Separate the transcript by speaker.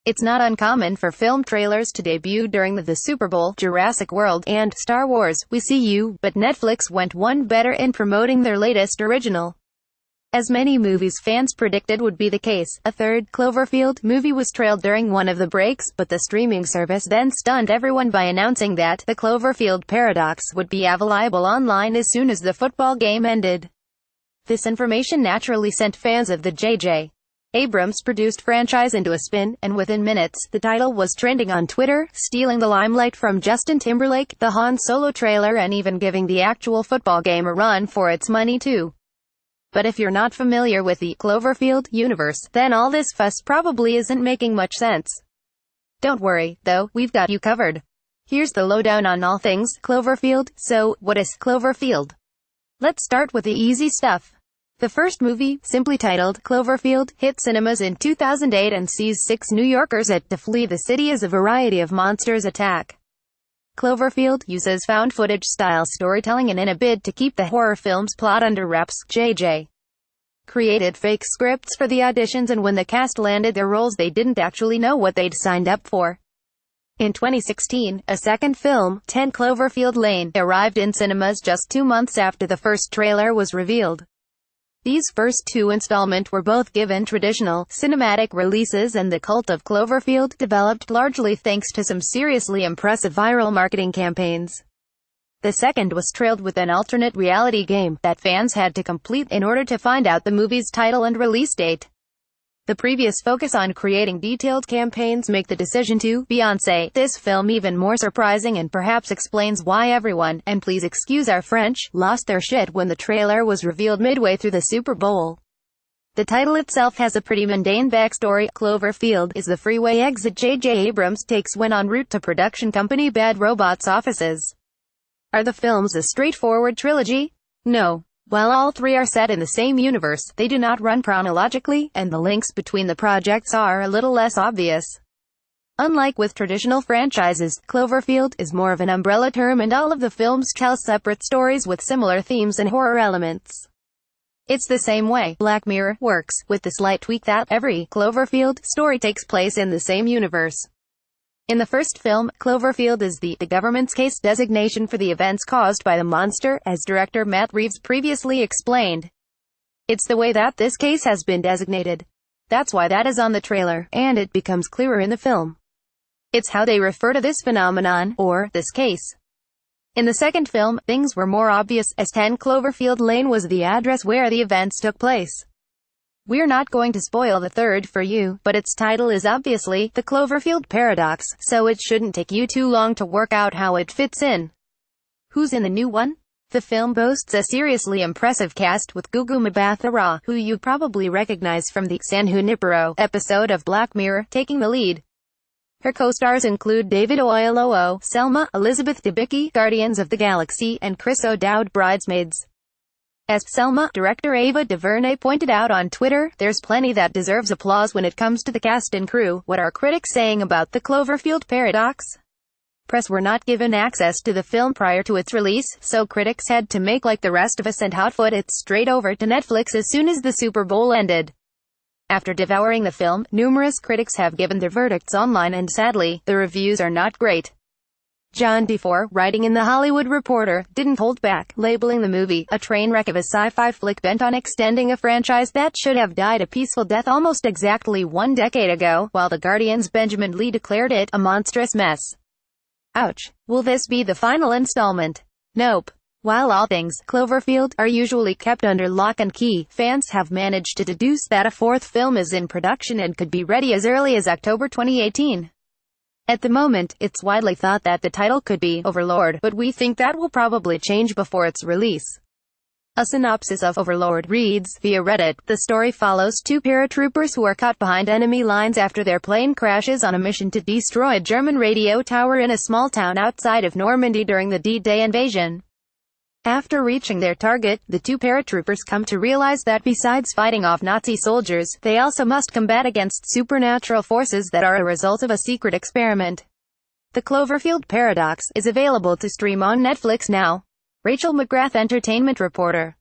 Speaker 1: It's not uncommon for film trailers to debut during the Super Bowl, Jurassic World, and Star Wars, We See You, but Netflix went one better in promoting their latest original. As many movies fans predicted would be the case, a third Cloverfield movie was trailed during one of the breaks, but the streaming service then stunned everyone by announcing that the Cloverfield Paradox would be available online as soon as the football game ended. This information naturally sent fans of the J.J. Abrams produced franchise into a spin, and within minutes, the title was trending on Twitter, stealing the limelight from Justin Timberlake, the Han Solo trailer, and even giving the actual football game a run for its money too. But if you're not familiar with the Cloverfield universe, then all this fuss probably isn't making much sense. Don't worry, though, we've got you covered. Here's the lowdown on all things Cloverfield. So, what is Cloverfield? Let's start with the easy stuff. The first movie, simply titled Cloverfield, hit cinemas in 2008 and sees 6 New Yorkers had to flee the city as a variety of monsters attack. Cloverfield uses found-footage-style storytelling, and in a bid to keep the horror film's plot under wraps, J.J. created fake scripts for the auditions, and when the cast landed their roles they didn't actually know what they'd signed up for. In 2016, a second film, 10 Cloverfield Lane, arrived in cinemas just 2 months after the first trailer was revealed. These first 2 installments were both given traditional, cinematic releases, and the cult of Cloverfield developed largely thanks to some seriously impressive viral marketing campaigns. The second was trailed with an alternate reality game that fans had to complete in order to find out the movie's title and release date. The previous focus on creating detailed campaigns make the decision to Beyoncé this film even more surprising, and perhaps explains why everyone, and please excuse our French, lost their shit when the trailer was revealed midway through the Super Bowl. The title itself has a pretty mundane backstory. Cloverfield is the freeway exit J.J. Abrams takes when en route to production company Bad Robot's offices. Are the films a straightforward trilogy? No. While all 3 are set in the same universe, they do not run chronologically, and the links between the projects are a little less obvious. Unlike with traditional franchises, Cloverfield is more of an umbrella term, and all of the films tell separate stories with similar themes and horror elements. It's the same way Black Mirror works, with the slight tweak that every Cloverfield story takes place in the same universe. In the first film, Cloverfield is the government's case designation for the events caused by the monster, as director Matt Reeves previously explained. It's the way that this case has been designated. That's why that is on the trailer, and it becomes clearer in the film. It's how they refer to this phenomenon, or this case. In the second film, things were more obvious, as 10 Cloverfield Lane was the address where the events took place. We're not going to spoil the third for you, but its title is obviously The Cloverfield Paradox, so it shouldn't take you too long to work out how it fits in. Who's in the new one? The film boasts a seriously impressive cast, with Gugu Mbatha-Raw, who you probably recognize from the San Junipero episode of Black Mirror, taking the lead. Her co-stars include David Oyelowo, Selma, Elizabeth Debicki, Guardians of the Galaxy, and Chris O'Dowd, Bridesmaids. As Selma, director Ava DuVernay pointed out on Twitter, there's plenty that deserves applause when it comes to the cast and crew. What are critics saying about the Cloverfield Paradox? Press were not given access to the film prior to its release, so critics had to make like the rest of us and hotfoot it straight over to Netflix as soon as the Super Bowl ended. After devouring the film, numerous critics have given their verdicts online, and sadly, the reviews are not great. John DeFore, writing in The Hollywood Reporter, didn't hold back, labeling the movie a train wreck of a sci-fi flick bent on extending a franchise that should have died a peaceful death almost exactly 1 decade ago, while The Guardian's Benjamin Lee declared it a monstrous mess. Ouch. Will this be the final installment? Nope. While all things Cloverfield are usually kept under lock and key, fans have managed to deduce that a 4th film is in production and could be ready as early as October 2018. At the moment, it's widely thought that the title could be Overlord, but we think that will probably change before its release. A synopsis of Overlord reads, via Reddit, the story follows 2 paratroopers who are caught behind enemy lines after their plane crashes on a mission to destroy a German radio tower in a small town outside of Normandy during the D-Day invasion. After reaching their target, the 2 paratroopers come to realize that besides fighting off Nazi soldiers, they also must combat against supernatural forces that are a result of a secret experiment. The Cloverfield Paradox is available to stream on Netflix now. Rachel McGrath, entertainment reporter.